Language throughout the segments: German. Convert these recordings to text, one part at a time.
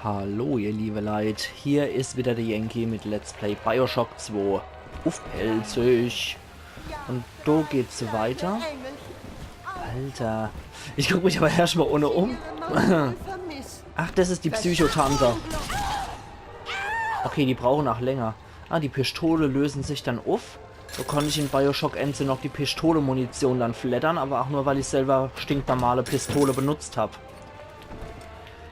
Hallo ihr liebe Leute, hier ist wieder der Yankee mit Let's Play Bioshock 2 auf Pelzig. Und da geht's weiter. Alter, ich guck mich aber erstmal ohne um. Ach, das ist die Psychotante. Okay, die brauchen auch länger. Ah, die Pistole lösen sich dann auf. So konnte ich in Bioshock Enze noch die Pistole-Munition dann flattern, aber auch nur, weil ich selber stinknormale Pistole benutzt habe.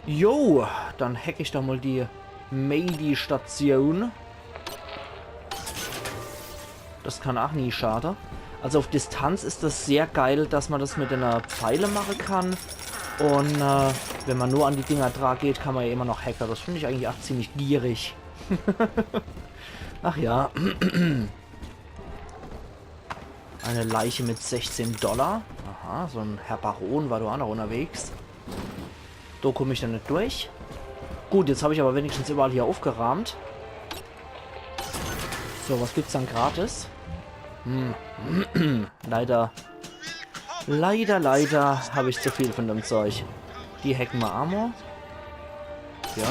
Jo, dann hack ich doch mal die Mayday-Station. Das kann auch nie schaden. Also auf Distanz ist das sehr geil, dass man das mit einer Pfeile machen kann. Und wenn man nur an die Dinger dran geht, kann man ja immer noch hacken. Das finde ich eigentlich auch ziemlich gierig. Ach ja. Eine Leiche mit $16. Aha, so ein Herr Baron war da auch noch unterwegs. Da komme ich dann nicht durch. Gut, jetzt habe ich aber wenigstens überall hier aufgerahmt. So, was gibt's dann gratis? Leider habe ich zu viel von dem Zeug. Die hacken wir Armor. Ja.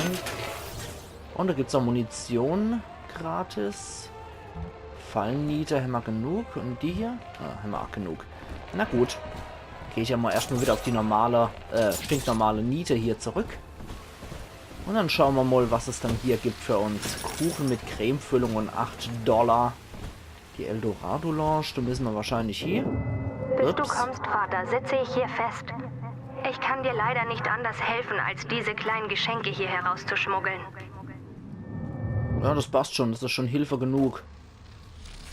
Und da gibt es auch Munition gratis. Fallennieter haben wir genug. Und die hier? Ah, haben wir auch genug. Na gut. Gehe ich ja mal erstmal wieder auf die normale, stinknormale Niete hier zurück. Und dann schauen wir mal, was es dann hier gibt für uns. Kuchen mit Cremefüllung und $8. Die Eldorado Lounge, da müssen wir wahrscheinlich hier. Bis du kommst, Vater, sitze ich hier fest. Ich kann dir leider nicht anders helfen, als diese kleinen Geschenke hier herauszuschmuggeln. Ja, das passt schon, das ist schon Hilfe genug.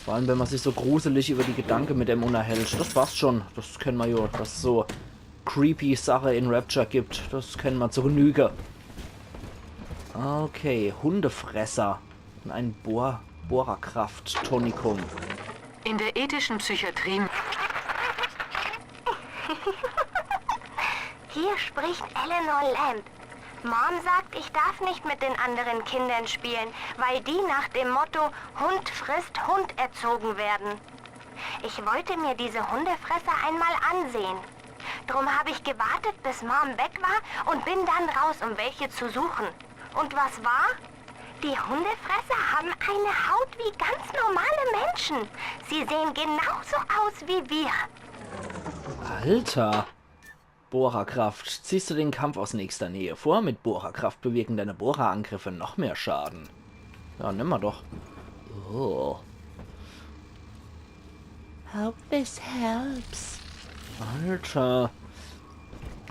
Vor allem, wenn man sich so gruselig über die Gedanken mit dem unterhält. Das passt schon. Das kennen wir ja. Dass es so creepy Sache in Rapture gibt. Das kennen wir zur Genüge. Okay, Hundefresser. Und ein Bohrerkraft-Tonikum. In der ethischen Psychiatrie... Hier spricht Eleanor Lamb. Mom sagt, ich darf nicht mit den anderen Kindern spielen, weil die nach dem Motto Hund frisst Hund erzogen werden. Ich wollte mir diese Hundefresser einmal ansehen. Drum habe ich gewartet, bis Mom weg war und bin dann raus, um welche zu suchen. Und was war? Die Hundefresser haben eine Haut wie ganz normale Menschen. Sie sehen genauso aus wie wir. Alter! Bohrerkraft. Ziehst du den Kampf aus nächster Nähe vor? Mit Bohrerkraft bewirken deine Bohrerangriffe noch mehr Schaden. Ja, nimm mal doch. Oh. Hope this helps. Alter.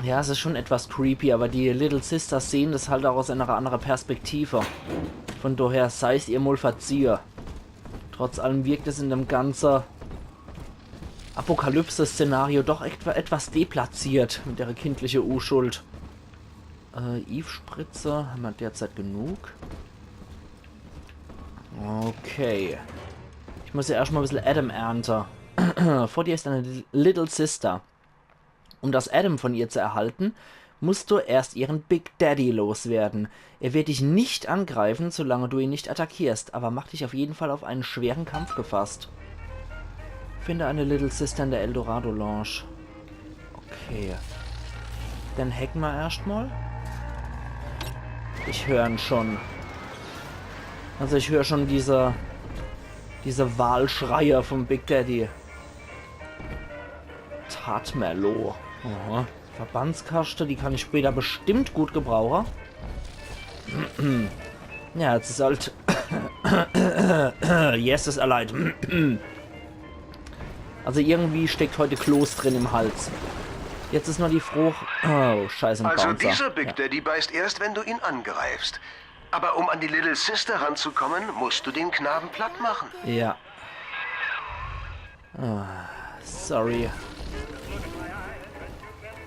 Ja, es ist schon etwas creepy, aber die Little Sisters sehen das halt auch aus einer anderen Perspektive. Von daher sei es ihr mal verziehe. Trotz allem wirkt es in dem ganzen Apokalypse-Szenario doch etwas deplatziert mit ihrer kindlichen Unschuld. Eve-Spritze haben wir derzeit genug. Okay. Ich muss ja erstmal ein bisschen Adam ernten. Vor dir ist eine Little Sister. Um das Adam von ihr zu erhalten, musst du erst ihren Big Daddy loswerden. Er wird dich nicht angreifen, solange du ihn nicht attackierst, aber macht dich auf jeden Fall auf einen schweren Kampf gefasst. Finde eine Little Sister in der Eldorado Lounge. Okay. Dann hacken wir erstmal. Ich höre ihn schon. Also ich höre schon diese Wahlschreier vom Big Daddy. Tatmerlo. Aha. Verbandskaste, die kann ich später bestimmt gut gebrauchen. Ja, jetzt ist halt... yes, ist erleid. Also irgendwie steckt heute Kloß drin im Hals. Jetzt ist nur die Frucht... Oh, scheiße, ein Also Bouncer. dieser Big Daddy beißt erst, wenn du ihn angreifst. Aber um an die Little Sister ranzukommen, musst du den Knaben platt machen. Ja. Sorry.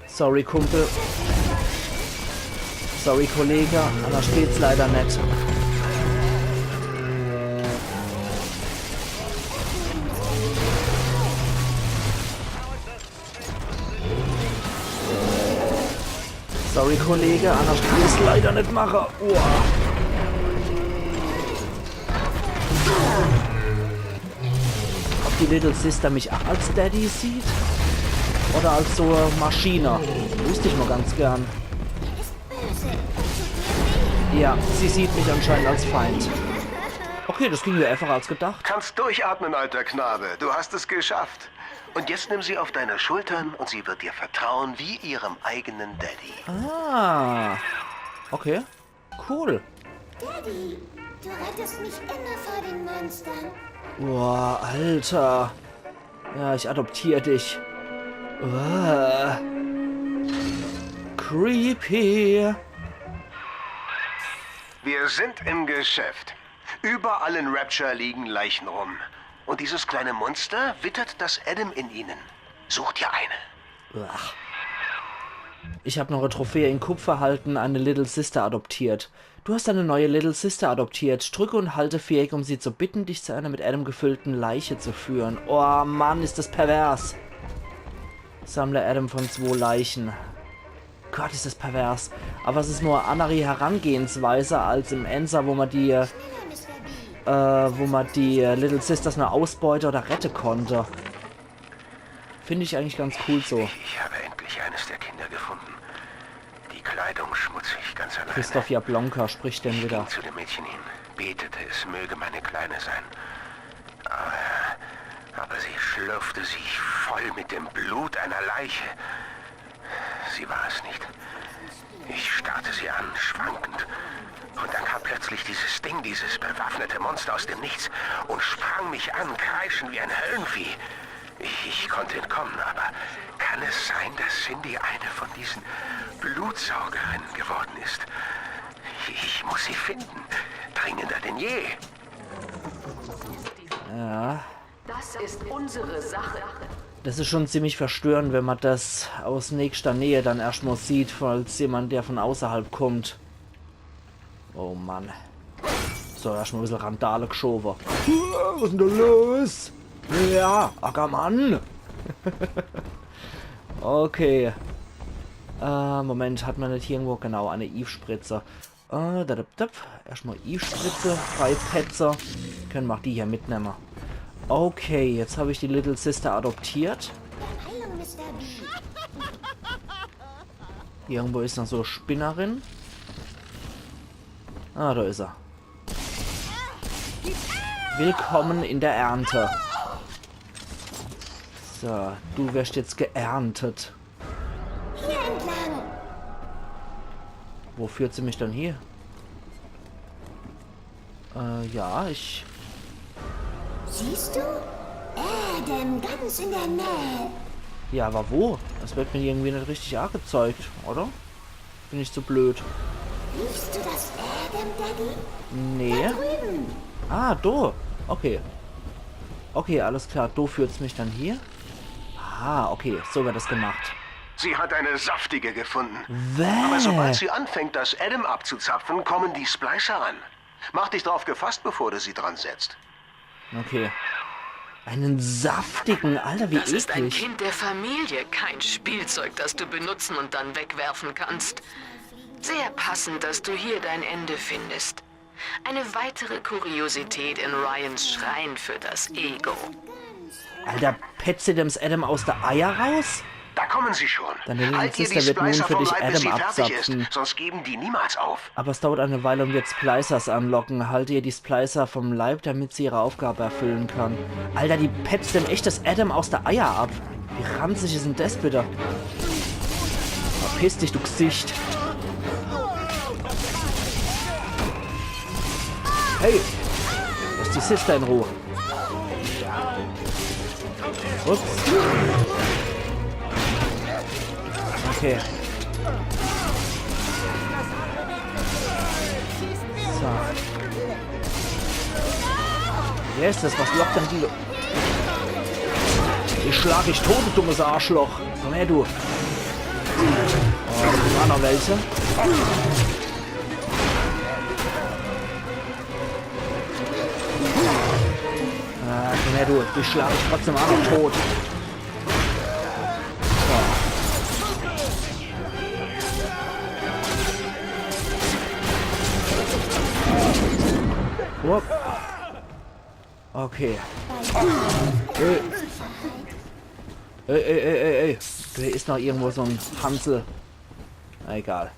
Sorry, Kumpel. Sorry, Kollege. Aber steht's leider nicht. Sorry, Kollege, anders kann ich es leider nicht machen. Uah. Ob die Little Sister mich auch als Daddy sieht? Oder als so Maschine? Wüsste ich mal ganz gern. Er ist böse. Er tut mir weh. Ja, sie sieht mich anscheinend als Feind. Okay, das ging ja einfacher als gedacht. Kannst durchatmen, alter Knabe. Du hast es geschafft. Und jetzt nimm sie auf deine Schultern und sie wird dir vertrauen wie ihrem eigenen Daddy. Ah. Okay. Cool. Daddy, du rettest mich immer vor den Monstern. Boah, Alter. Ja, ich adoptiere dich. Uah. Creepy. Wir sind im Geschäft. Überall in Rapture liegen Leichen rum. Und dieses kleine Monster wittert das Adam in ihnen. Such dir eine. Uah. Ich habe noch eine Trophäe in Kupfer erhalten, eine Little Sister adoptiert. Du hast eine neue Little Sister adoptiert. Drücke und halte fähig, um sie zu bitten, dich zu einer mit Adam gefüllten Leiche zu führen. Oh Mann, ist das pervers. Sammle Adam von 2 Leichen. Gott, ist das pervers. Aber es ist nur eine andere Herangehensweise als im Ensa, wo man die Little Sisters nur ausbeute oder retten konnte. Finde ich eigentlich ganz cool so. Ich habe endlich eines der Kinder gefunden. Die Kleidung schmutzig, ganz alleine. Christoph Jablonka spricht denn wieder. Ich ging zu dem Mädchen hin, betete, es möge meine Kleine sein. Aber sie schlürfte sich voll mit dem Blut einer Leiche. Sie war es nicht. Ich starrte sie an, schwankend. Und dann kam plötzlich dieses Ding, dieses bewaffnete Monster aus dem Nichts und sprang mich an, kreischend wie ein Höllenvieh. Ich konnte entkommen, aber kann es sein, dass Cindy eine von diesen Blutsaugerinnen geworden ist? Ich muss sie finden. Dringender denn je. Ja. Das ist unsere Sache. Das ist schon ziemlich verstörend, wenn man das aus nächster Nähe dann erstmal sieht, falls jemand, der von außerhalb kommt. Oh Mann. So, erstmal ein bisschen Randale geschoben. Was ist denn da los? Ja, Ackermann. Okay. Moment, hat man nicht hier irgendwo? Genau, eine Eve-Spritze. Erstmal Eve-Spritze, Freipetzer. Können wir auch die hier mitnehmen. Okay, jetzt habe ich die Little Sister adoptiert. Heilung, Mr. B. Irgendwo ist noch so eine Spinnerin. Ah, da ist er. Willkommen in der Ernte. So, du wirst jetzt geerntet. Hier entlang. Wo führt sie mich dann hier? Ja, ich... Siehst du? Adam, ganz in der Nähe. Ja, aber wo? Das wird mir irgendwie nicht richtig angezeigt, oder? Bin ich zu blöd? Siehst du das Adam, Daddy? Nee. Drüben. Ah, do. Okay. Okay, alles klar. Do führt's mich dann hier. Ah, okay. So wird das gemacht. Sie hat eine saftige gefunden. Wäh. Aber sobald sie anfängt, das Adam abzuzapfen, kommen die Splicer an. Mach dich drauf gefasst, bevor du sie dran setzt. Okay. Einen saftigen, Alter, wie Das ist ein eklig. Kind der Familie, kein Spielzeug, das du benutzen und dann wegwerfen kannst. Sehr passend, dass du hier dein Ende findest. Eine weitere Kuriosität in Ryans Schrein für das Ego. Alter, petzt sie dem Adam aus der Eier raus? Da kommen sie schon. Deine Little Halt ihr die Sister wird nun Splicer für vom dich Leib, bis sie Adam fertig abzapfen. ist. Sonst geben die niemals auf. Aber es dauert eine Weile, um jetzt Splicers anlocken. Halte ihr die Splicer vom Leib, damit sie ihre Aufgabe erfüllen kann. Alter, die petzt denn echt das Adam aus der Eier ab. Wie ranzig ist denn das bitte? Verpiss dich, du Gesicht. Hey! Lass die Sister in Ruhe. Ups. Okay. So. Wer ist das? Was lockt denn die? Ich schlag dich tot, du dummes Arschloch. Komm her, du. Oh, da waren noch welche. Komm her, du. Ich schlag dich trotzdem auch noch tot. Whoop. Okay. Ey. Da ist noch irgendwo so ein Hansel. Na, egal.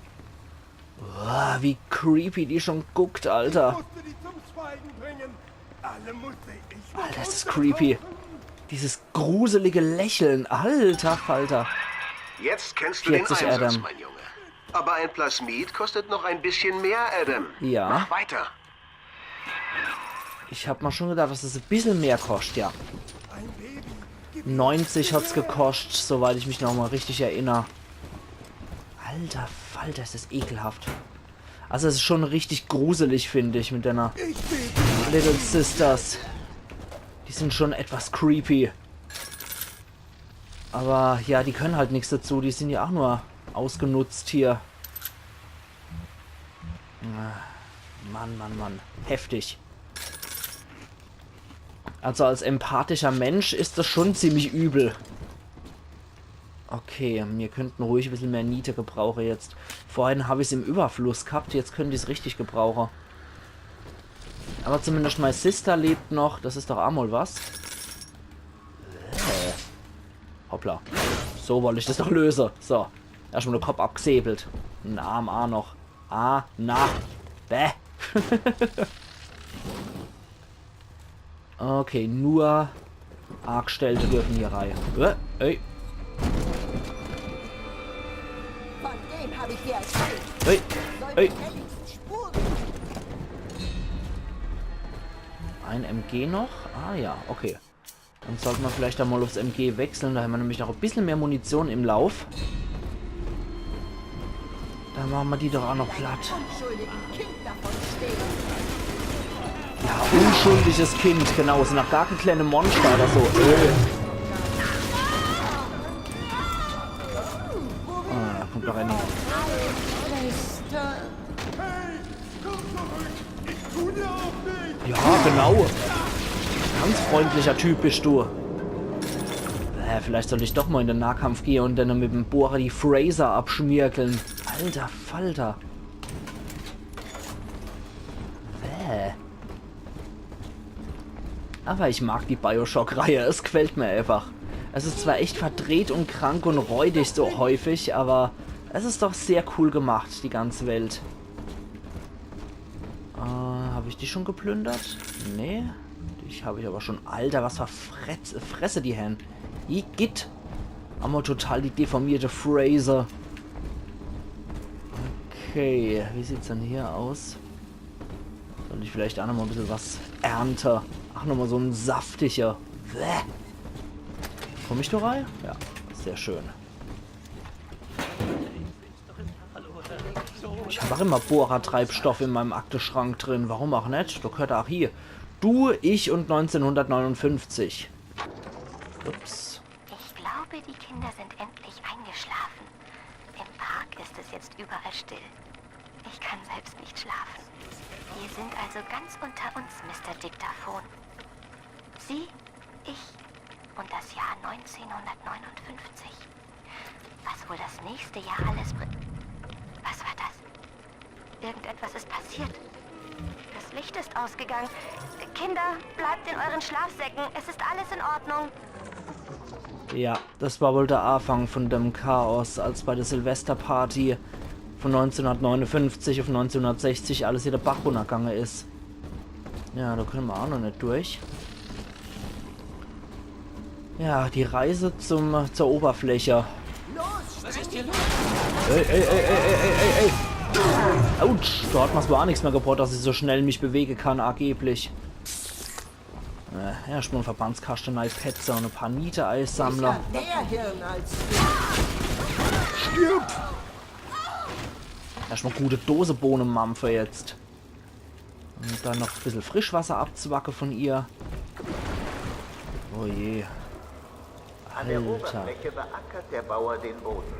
Oh, wie creepy die schon guckt, Alter. Alter, das ist creepy. Dieses gruselige Lächeln. Alter Falter. Jetzt kennst du den 40 Einsatz, Adam. mein Junge. Aber ein Plasmid kostet noch ein bisschen mehr, Adam. Ja. Mach weiter. Ich hab mal schon gedacht, dass es ein bisschen mehr kostet, ja. 90 hat's gekostet, soweit ich mich noch mal richtig erinnere. Alter Falter, ist das ekelhaft. Also es ist schon richtig gruselig, finde ich, mit deiner Little Sisters. Die sind schon etwas creepy. Aber ja, die können halt nichts dazu. Die sind ja auch nur ausgenutzt hier. Mann, Mann, Mann. Heftig. Also als empathischer Mensch ist das schon ziemlich übel. Okay, wir könnten ruhig ein bisschen mehr Niete gebrauchen jetzt. Vorhin habe ich es im Überfluss gehabt, jetzt könnte ich es richtig gebrauchen. Aber zumindest meine Sister lebt noch, das ist doch auch mal was. Hoppla. So wollte ich das doch lösen. So, erstmal den Kopf abgesäbelt. Ein Arm auch noch. Ah, na. Bäh. Okay, nur Arggestellte dürfen hier rein. Ey. Von dem habe ich dir erzählt. Ey. Ey. Spuren. Ein MG noch? Ah ja, okay. Dann sollten wir vielleicht einmal aufs MG wechseln. Da haben wir nämlich noch ein bisschen mehr Munition im Lauf. Dann machen wir die doch auch noch platt. Unschuldigen Kind davon stehlen. Ja, unschuldiges Kind, genau. Sind noch gar kein kleine Monster oder so. Ah, da kommt doch einer. Ja, genau. Ganz freundlicher Typ bist du. Vielleicht sollte ich doch mal in den Nahkampf gehen und dann mit dem Bohrer die Fraser abschmirkeln. Alter Falter. Aber ich mag die Bioshock-Reihe. Es gefällt mir einfach. Es ist zwar echt verdreht und krank und räudig so häufig, aber es ist doch sehr cool gemacht, die ganze Welt. Habe ich die schon geplündert? Nee. Die habe ich aber schon. Alter, was für Fresse die Herren. Igitt. Haben wir total die deformierte Fraser. Okay, wie sieht's denn hier aus? Soll ich vielleicht auch noch mal ein bisschen was ernten? Ach, nochmal so ein saftiger. Bäh. Komm ich da rein? Ja, sehr schön. Ich habe auch immer Bohrer-Treibstoff in meinem Akteschrank drin. Warum auch nicht? Da gehört auch hier. Du, ich und 1959. Ups. Ich glaube, die Kinder sind endlich eingeschlafen. Im Park ist es jetzt überall still. Ich kann selbst nicht schlafen. Wir sind also ganz unter uns, Mr. Diktaphon. Sie, ich und das Jahr 1959. Was wohl das nächste Jahr alles bringt? Was war das? Irgendetwas ist passiert. Das Licht ist ausgegangen. Kinder, bleibt in euren Schlafsäcken. Es ist alles in Ordnung. Ja, das war wohl der Anfang von dem Chaos, als bei der Silvesterparty von 1959 auf 1960 alles hier der Bach runtergegangen ist. Ja, da können wir auch noch nicht durch. Ja, die Reise zur Oberfläche. Was ist hier los? Ey. Autsch, da hat man zwar auch nichts mehr gebraucht, dass ich so schnell mich bewegen kann, angeblich. Erstmal ein Verbandskasten, Petzer und ein paar Niete-Eissammler. Mehr Hirn als Stirb! Erstmal gute Dose Bohnenmampfe jetzt. Und dann noch ein bisschen Frischwasser abzwacken von ihr. Oh je. An der Alter. Oberfläche beackert der Bauer den Boden,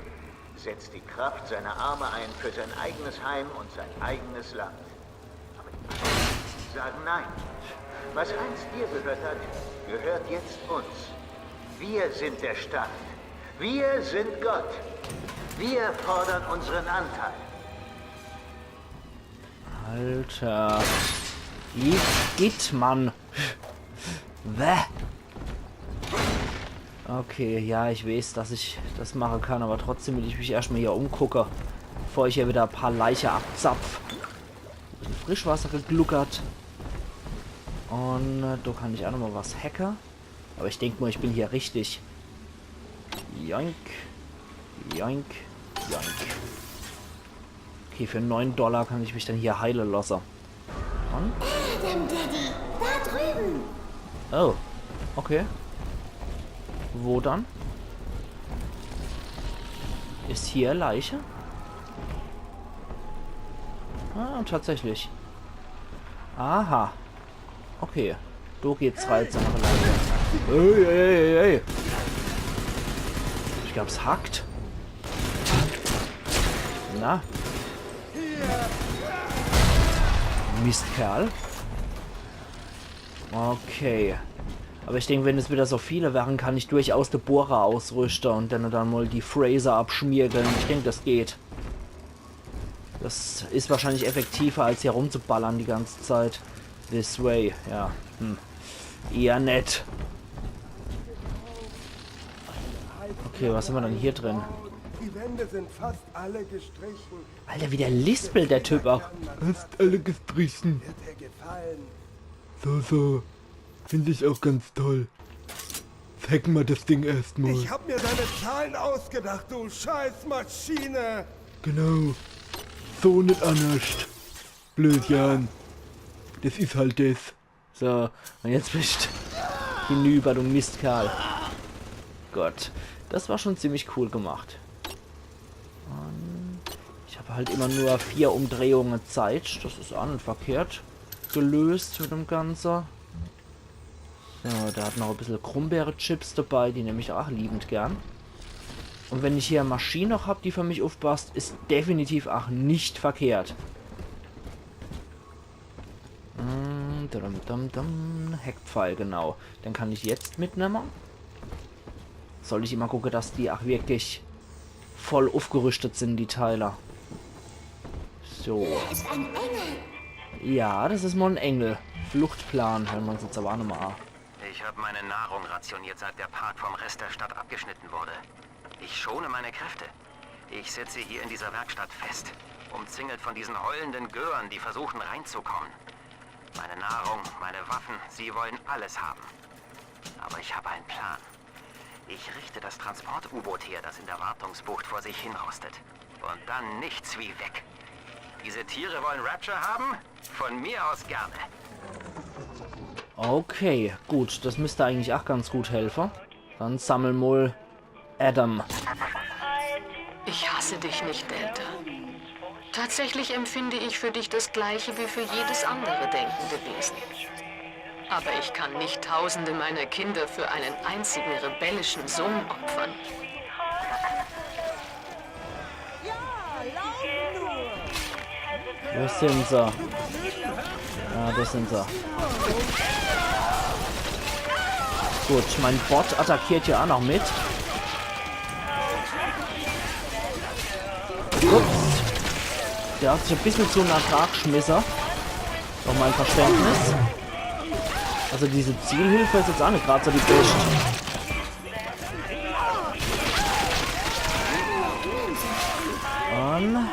setzt die Kraft seiner Arme ein für sein eigenes Heim und sein eigenes Land. Aber die meisten sagen nein. Was einst dir gehört hat, gehört jetzt uns. Wir sind der Staat. Wir sind Gott. Wir fordern unseren Anteil. Alter. Geht, Mann. Bäh. Okay, ja, ich weiß, dass ich das machen kann, aber trotzdem will ich mich erstmal hier umgucken. Bevor ich hier wieder ein paar Leiche abzapf. Frischwasser gegluckert. Und da kann ich auch nochmal was hacken. Aber ich denke mal, ich bin hier richtig. Joink. Joink. Joink. Okay, für $9 kann ich mich dann hier heilen lassen. Und? Adam, Daddy, da drüben. Oh. Okay. Wo dann? Ist hier Leiche? Ah, tatsächlich. Aha. Okay. Du geht's rein zur Leiche. Ey, ey, ey, ey. Ich glaube, es hackt. Na? Mistkerl. Okay. Aber ich denke, wenn es wieder so viele wären, kann ich durchaus den Bohrer ausrüsten und dann mal die Fraser abschmiergeln. Ich denke, das geht. Das ist wahrscheinlich effektiver, als hier rumzuballern die ganze Zeit. This way, ja. Eher nett. Okay, was haben wir dann hier drin? Die Wände sind fast alle gestrichen. Alter, wie der lispelt, der Typ auch. Fast alle gestrichen. Wird dir gefallen. So. Finde ich auch ganz toll. Zeig mal das Ding erstmal. Ich hab mir deine Zahlen ausgedacht, du Scheißmaschine. Genau. So nicht anders. Blödjan. Das ist halt das. So, und jetzt bist du hinüber, du Mistkerl. Gott, das war schon ziemlich cool gemacht. Und ich habe halt immer nur 4 Umdrehungen Zeit. Das ist auch nicht verkehrt gelöst mit dem Ganzen. So, da hat noch ein bisschen Krummbeere-Chips dabei, die nehme ich auch liebend gern. Und wenn ich hier eine Maschine noch habe, die für mich aufpasst, ist definitiv auch nicht verkehrt. Heckpfeil, genau. Dann kann ich jetzt mitnehmen. Soll ich immer gucken, dass die auch wirklich voll aufgerüstet sind, die Teile. So. Ist ein Engel. Ja, das ist mal ein Engel. Fluchtplan, hören wir uns jetzt aber auch nochmal an. Ich habe meine Nahrung rationiert, seit der Park vom Rest der Stadt abgeschnitten wurde. Ich schone meine Kräfte. Ich sitze hier in dieser Werkstatt fest, umzingelt von diesen heulenden Gören, die versuchen reinzukommen. Meine Nahrung, meine Waffen, sie wollen alles haben. Aber ich habe einen Plan. Ich richte das Transport-U-Boot her, das in der Wartungsbucht vor sich hinrostet. Und dann nichts wie weg. Diese Tiere wollen Rapture haben? Von mir aus gerne. Okay, gut. Das müsste eigentlich auch ganz gut helfen. Dann sammel mal Adam. Ich hasse dich nicht, Delta. Tatsächlich empfinde ich für dich das Gleiche wie für jedes andere denkende Wesen. Aber ich kann nicht Tausende meiner Kinder für einen einzigen rebellischen Sohn opfern. Wo sind sie? Ah, das sind sie. Gut, mein Bot attackiert ja auch noch mit. Ups. Der hat sich ein bisschen zu nah dran geschmissen. Noch mein Verständnis. Also diese Zielhilfe ist jetzt auch nicht gerade so die beste. Und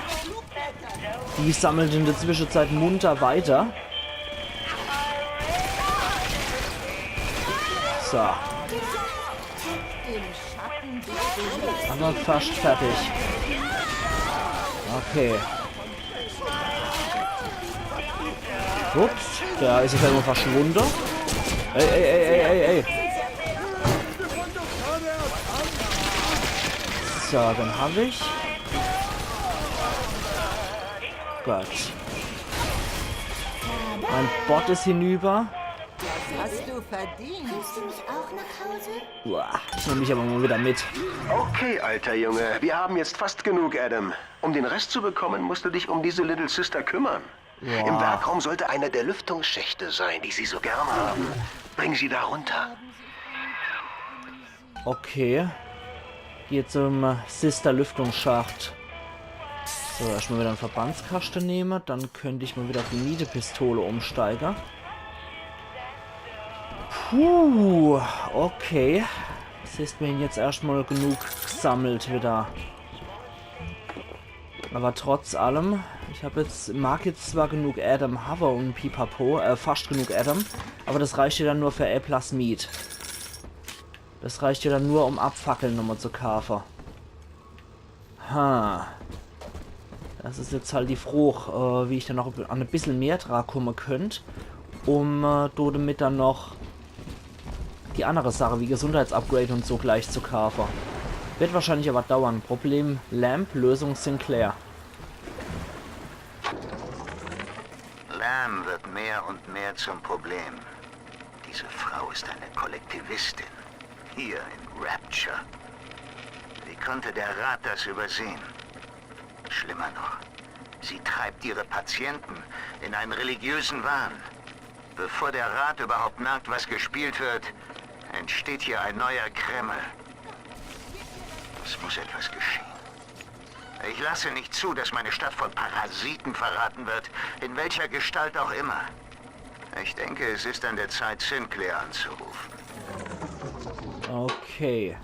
die sammelt in der Zwischenzeit munter weiter. So. Aber fast fertig. Okay. Ups, da ist es ja immer verschwunden. Ey, ey, ey, ey, ey, ey. So, dann habe ich. Gott. Mein Bot ist hinüber. Hast du verdient? Kommst du mich auch nach Hause? Uah, ich nehme mich aber mal wieder mit. Okay, alter Junge, wir haben jetzt fast genug, Adam. Um den Rest zu bekommen, musst du dich um diese Little Sister kümmern. Ja. Im Werkraum sollte einer der Lüftungsschächte sein, die sie so gern haben. Bring sie da runter. Okay. Geht zum Sister-Lüftungsschacht. So, erstmal wieder einen Verbandskasten nehmen. Dann könnte ich mal wieder auf die Mietepistole umsteigen. Puh, okay. Das ist mir jetzt erstmal genug gesammelt wieder. Aber trotz allem, mag jetzt zwar genug Adam Hover und Pipapo, fast genug Adam, aber das reicht ja dann nur für A+ Meat. Das reicht ja dann nur, um Abfackeln nochmal zu kaufen. Ha. Das ist jetzt halt die Frage, wie ich dann noch an ein bisschen mehr dran kommen könnte, um damit dann noch die andere Sache wie Gesundheitsupgrade und so gleich zu kaufen. Wird wahrscheinlich aber dauern. Problem Lamb, Lösung Sinclair. Lamb wird mehr und mehr zum Problem. Diese Frau ist eine Kollektivistin. Hier in Rapture. Wie konnte der Rat das übersehen? Schlimmer noch. Sie treibt ihre Patienten in einen religiösen Wahn. Bevor der Rat überhaupt merkt, was gespielt wird, entsteht hier ein neuer Kreml. Es muss etwas geschehen. Ich lasse nicht zu, dass meine Stadt von Parasiten verraten wird, in welcher Gestalt auch immer. Ich denke, es ist an der Zeit, Sinclair anzurufen. Okay.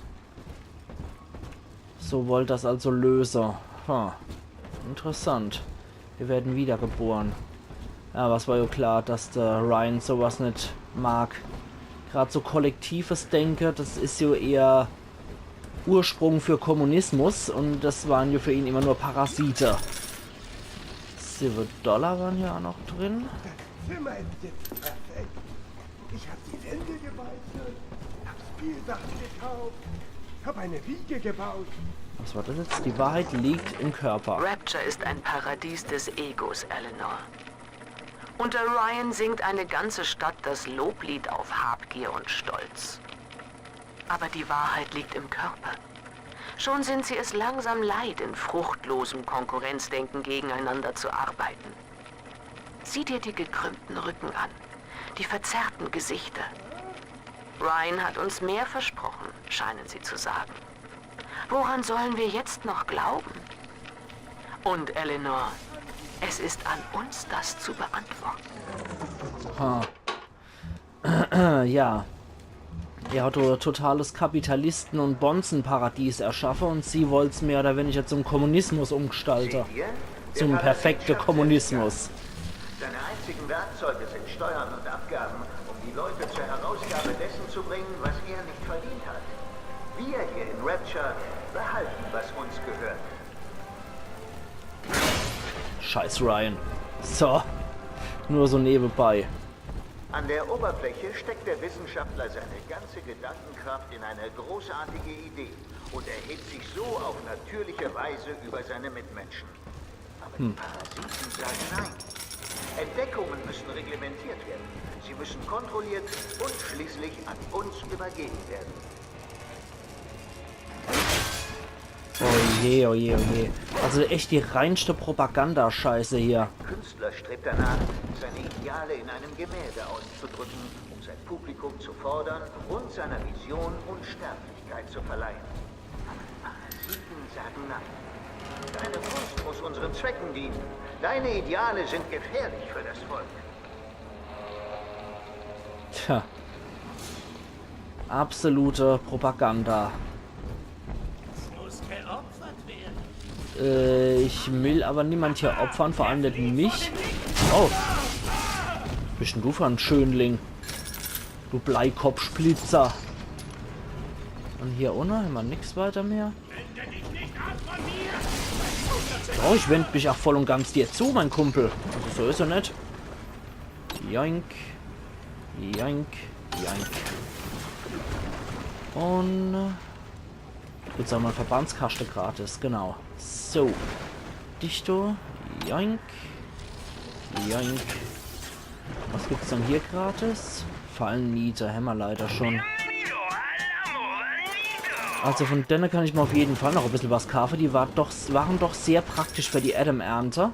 So wollt das also lösen. Interessant. Wir werden wiedergeboren. Ja, was war ja klar, dass der Ryan sowas nicht mag. Gerade so kollektives Denken, das ist ja eher Ursprung für Kommunismus und das waren ja für ihn immer nur Parasite. $7 waren ja auch noch drin. Das Zimmer ist jetzt perfekt. Ich habe die Wände geweißelt, hab Spielsachen gekauft, hab eine Wiege gebaut. Was war das jetzt? Die Wahrheit liegt im Körper. Rapture ist ein Paradies des Egos, Eleanor. Unter Ryan singt eine ganze Stadt das Loblied auf Habgier und Stolz. Aber die Wahrheit liegt im Körper. Schon sind sie es langsam leid, in fruchtlosem Konkurrenzdenken gegeneinander zu arbeiten. Sieh dir die gekrümmten Rücken an, die verzerrten Gesichter. Ryan hat uns mehr versprochen, scheinen sie zu sagen. Woran sollen wir jetzt noch glauben? Und Eleanor, es ist an uns, das zu beantworten. Ja. Er hat ein totales Kapitalisten- und Bonzenparadies erschaffen und sie wollte es mehr oder weniger zum Kommunismus umgestalten. Zum perfekten Kommunismus. Seine einzigen Werkzeuge sind Steuern und Abgaben, um die Leute zur Herausgabe dessen zu bringen, was er nicht verdient hat. Wir hier in Rapture behalten, was uns gehört. Scheiß Ryan. So. Nur so nebenbei. An der Oberfläche steckt der Wissenschaftler seine ganze Gedankenkraft in eine großartige Idee und erhebt sich so auf natürliche Weise über seine Mitmenschen. Aber die Parasiten sagen nein. Entdeckungen müssen reglementiert werden. Sie müssen kontrolliert und schließlich an uns übergeben werden. Oh je, oh je, oh je. Also echt die reinste Propagandascheiße hier. Ein Künstler strebt danach, seine Ideale in einem Gemälde auszudrücken, um sein Publikum zu fordern und seiner Vision Unsterblichkeit zu verleihen. Aber die Parasiten sagen nein. Deine Kunst muss unseren Zwecken dienen. Deine Ideale sind gefährlich für das Volk. Tja. Absolute Propaganda. Ich will aber niemand hier opfern, vor allem nicht mich. Oh. Was bist denn du für ein Schönling? Du Bleikopfsplitzer. Und hier unten haben wir nichts weiter mehr. Oh, ich wende mich auch voll und ganz dir zu, mein Kumpel. Also so ist er nicht. Joink. Joink. Joink. Und... Gut, sagen wir mal Verbandskaste gratis, genau. So. Dichto. Joink. Joink. Was gibt's dann hier gratis? Fallenniete, haben wir leider schon. Also von denen kann ich mir auf jeden Fall noch ein bisschen was kaufen. Die waren doch sehr praktisch für die Adam-Ernte.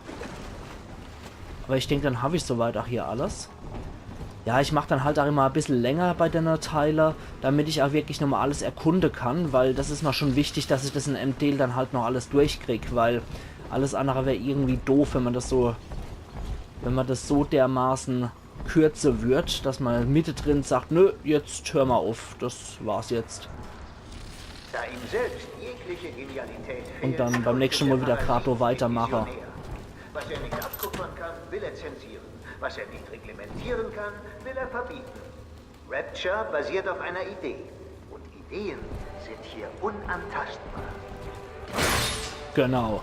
Aber ich denke, dann habe ich soweit auch hier alles. Ja, ich mache dann halt auch immer ein bisschen länger bei den Teile, damit ich auch wirklich nochmal alles erkunden kann, weil das ist mir schon wichtig, dass ich das in MDL dann halt noch alles durchkriege, weil alles andere wäre irgendwie doof, wenn man das so dermaßen kürzer wird, dass man Mitte drin sagt, nö, jetzt hör mal auf, das war's jetzt. Da ihm selbst jegliche Genialität fehlt, Und dann beim nächsten Mal wieder Kratos weitermachen. Was er nicht abkupfern kann, will er zensieren. Was er nicht reglementieren kann, will er verbieten. Rapture basiert auf einer Idee. Und Ideen sind hier unantastbar. Genau.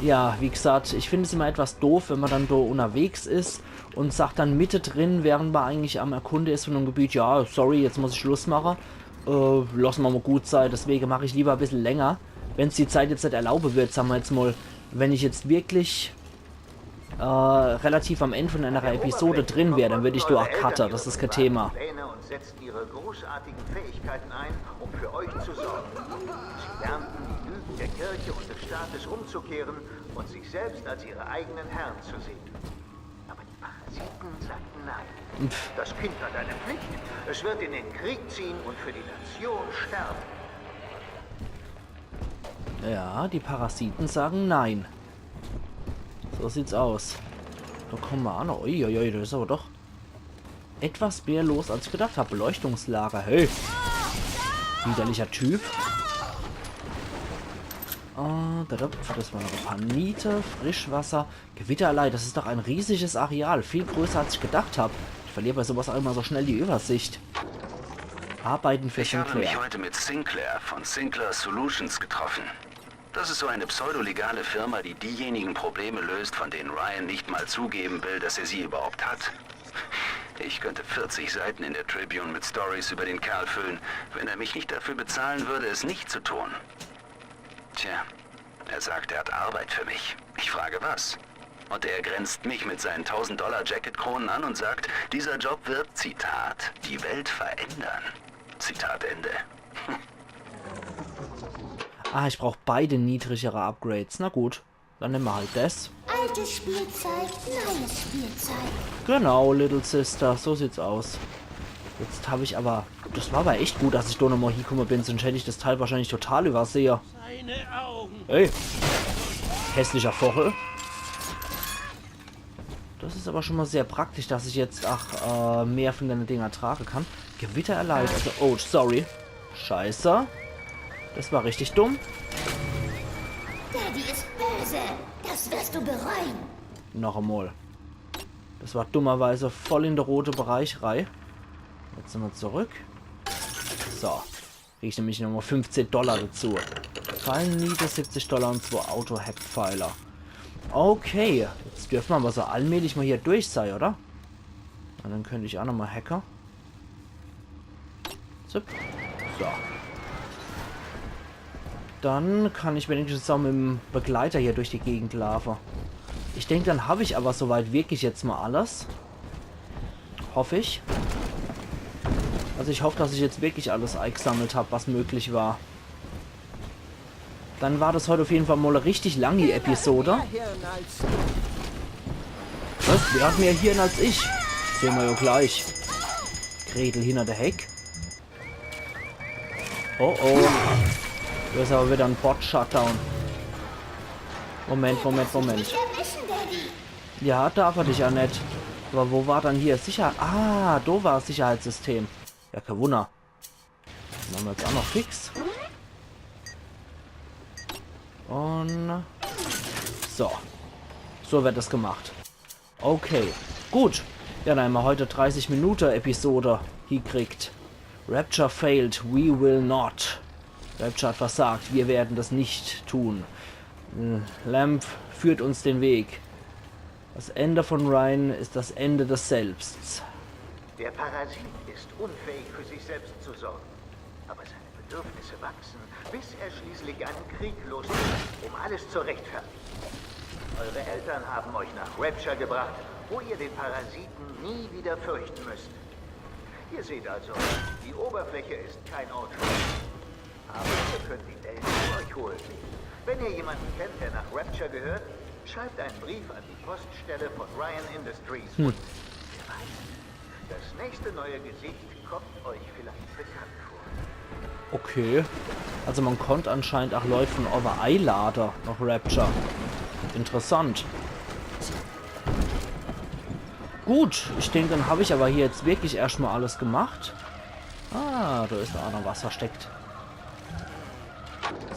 Ja, wie gesagt, ich finde es immer etwas doof, wenn man dann so unterwegs ist und sagt dann mittendrin, während man eigentlich am Erkunde ist von einem Gebiet, ja, sorry, jetzt muss ich Schluss machen. Lassen wir mal gut sein, deswegen mache ich lieber ein bisschen länger. Wenn es die Zeit jetzt nicht erlauben wird, sagen wir jetzt mal, wenn ich jetzt wirklich relativ am Ende von einer Episode drin wäre, dann würde ich da auch cutter, das ist kein Thema. Und setzten ihre großartigen Fähigkeiten ein, um für euch zu sorgen. Sie lernten, die Lügen der Kirche und des Staates umzukehren und sich selbst als ihre eigenen Herren zu sehen. Aber die Parasiten sagten nein. Das Kind hat eine Pflicht. Es wird in den Krieg ziehen und für die Nation sterben. Ja, die Parasiten sagen nein. So sieht's aus. Da kommen wir an. Uiuiui, das ist aber doch etwas mehr los, als ich gedacht habe. Beleuchtungslager. Hey. Widerlicher Typ. Das war noch ein paar Niete, Frischwasser, Gewitterlei. Das ist doch ein riesiges Areal. Viel größer, als ich gedacht habe. Ich verliere bei sowas auch immer so schnell die Übersicht. Arbeiten für Sinclair. Ich habe mich heute mit Sinclair von Sinclair Solutions getroffen. Das ist so eine pseudolegale Firma, die diejenigen Probleme löst, von denen Ryan nicht mal zugeben will, dass er sie überhaupt hat. Ich könnte 40 Seiten in der Tribune mit Stories über den Kerl füllen, wenn er mich nicht dafür bezahlen würde, es nicht zu tun. Tja, er sagt, er hat Arbeit für mich. Ich frage, was? Und er grenzt mich mit seinen $1000 Jacketkronen an und sagt, dieser Job wird, Zitat, die Welt verändern. Zitat Ende. Ah, ich brauche beide niedrigere Upgrades. Na gut, dann nehmen wir halt das. Altes Spielzeug, neues Spielzeug. Genau, Little Sister, so sieht's aus. Jetzt habe ich aber... Das war aber echt gut, dass ich da nochmal hingekommen bin, sonst hätte ich das Teil wahrscheinlich total übersehen. Hey, hässlicher Vogel. Das ist aber schon mal sehr praktisch, dass ich jetzt auch mehr von den Dinger tragen kann. Gewitter erleidet. Also, oh, sorry. Scheiße. Das war richtig dumm. Daddy ist böse. Das wirst du bereuen. Noch einmal. Das war dummerweise voll in der rote Bereich rein. Jetzt sind wir zurück. So. Kriege ich nämlich nochmal $15 dazu. Fallenniete, $70 und 2 Auto-Hack-Pfeiler. Okay. Jetzt dürfen wir aber so allmählich mal hier durch sein, oder? Und dann könnte ich auch nochmal hacken. So. Dann kann ich wenigstens auch mit dem Begleiter hier durch die Gegend laufen. Ich denke, dann habe ich aber soweit wirklich jetzt mal alles. Hoffe ich. Also ich hoffe, dass ich jetzt wirklich alles eingesammelt habe, was möglich war. Dann war das heute auf jeden Fall mal eine richtig lange Episode. Was? Wer hat mehr Hirn als ich? Sehen wir ja gleich. Gretel hinter der Heck. Oh oh. Du ist aber wieder ein Bot-Shutdown. Moment. Ja, darf er dich ja nicht. Aber wo war dann hier Sicherheit? Ah, da war das Sicherheitssystem. Ja, kein Wunder. Machen wir jetzt auch noch fix. Und... So. So wird das gemacht. Okay. Gut. Ja, dann haben wir heute 30 Minuten Episode gekriegt. Rapture failed. We will not. Rapture hat versagt. Wir werden das nicht tun. Lamp führt uns den Weg. Das Ende von Ryan ist das Ende des Selbsts. Der Parasit ist unfähig, für sich selbst zu sorgen. Aber seine Bedürfnisse wachsen, bis er schließlich einen Krieg loslegt, um alles zu rechtfertigen. Eure Eltern haben euch nach Rapture gebracht, wo ihr den Parasiten nie wieder fürchten müsst. Ihr seht also, die Oberfläche ist kein Ort für euch. Aber ihr könnt die Welt zu euch holen. Wenn ihr jemanden kennt, der nach Rapture gehört, schreibt einen Brief an die Poststelle von Ryan Industries. Und wer weiß, das nächste neue Gesicht kommt euch vielleicht bekannt vor. Okay. Also man konnte anscheinend auch Leute von Over einladen nach Rapture. Interessant. Gut, ich denke, dann habe ich aber hier jetzt wirklich erstmal alles gemacht. Ah, da ist auch noch was versteckt.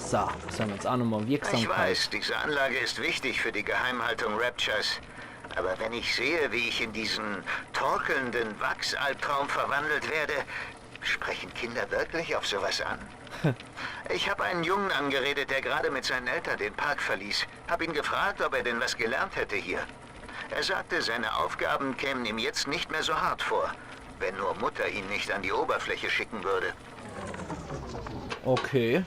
So, das haben wir jetzt auch nochmal Wirksamkeit. Ich weiß, diese Anlage ist wichtig für die Geheimhaltung Raptures. Aber wenn ich sehe, wie ich in diesen torkelnden Wachsalbtraum verwandelt werde, sprechen Kinder wirklich auf sowas an? Ich habe einen Jungen angeredet, der gerade mit seinen Eltern den Park verließ. Hab ihn gefragt, ob er denn was gelernt hätte hier. Er sagte, seine Aufgaben kämen ihm jetzt nicht mehr so hart vor, wenn nur Mutter ihn nicht an die Oberfläche schicken würde. Okay.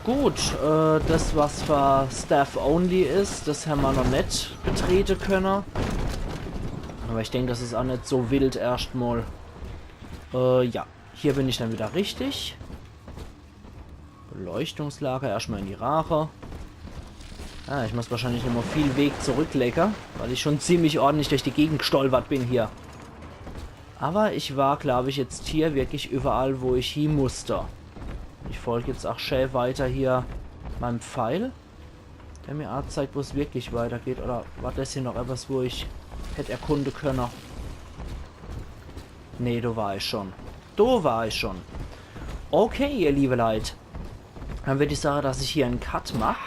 Gut, das was für Staff Only ist, das haben wir noch nicht betreten können. Aber ich denke, das ist auch nicht so wild erstmal. Ja, hier bin ich dann wieder richtig. Beleuchtungslager, erstmal in die Rache. Ah, ich muss wahrscheinlich noch mal viel Weg zurücklecken, weil ich schon ziemlich ordentlich durch die Gegend gestolpert bin hier. Aber ich war, glaube ich, jetzt hier wirklich überall, wo ich hin musste. Ich folge jetzt auch schön weiter hier meinem Pfeil, der mir auch zeigt, wo es wirklich weitergeht. Oder war das hier noch etwas, wo ich hätte erkunden können? Nee, da war ich schon. Da war ich schon. Okay, ihr liebe Leute. Dann würde ich sagen, dass ich hier einen Cut mache.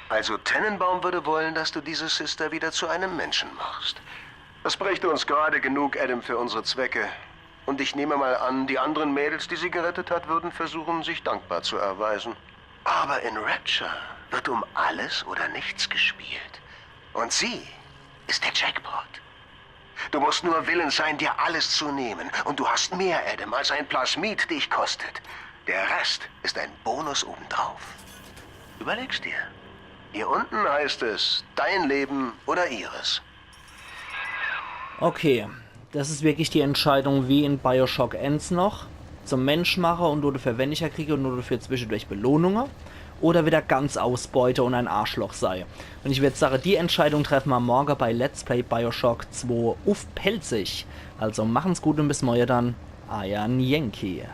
Also Tennenbaum würde wollen, dass du diese Sister wieder zu einem Menschen machst. Das brächte uns gerade genug, Adam, für unsere Zwecke. Und ich nehme mal an, die anderen Mädels, die sie gerettet hat, würden versuchen, sich dankbar zu erweisen. Aber in Rapture wird um alles oder nichts gespielt. Und sie ist der Jackpot. Du musst nur willens sein, dir alles zu nehmen. Und du hast mehr, Adam, als ein Plasmid dich kostet. Der Rest ist ein Bonus obendrauf. Überleg's dir. Hier unten heißt es, dein Leben oder ihres. Okay, das ist wirklich die Entscheidung wie in Bioshock Ends noch. Zum Menschmacher und nur dafür weniger kriege und nur dafür zwischendurch Belohnungen. Oder wieder ganz Ausbeute und ein Arschloch sei. Und ich würde sagen, die Entscheidung treffen wir morgen bei Let's Play Bioshock 2 auf Pelzig. Also machen's gut und bis morgen dann. Euer Yankee.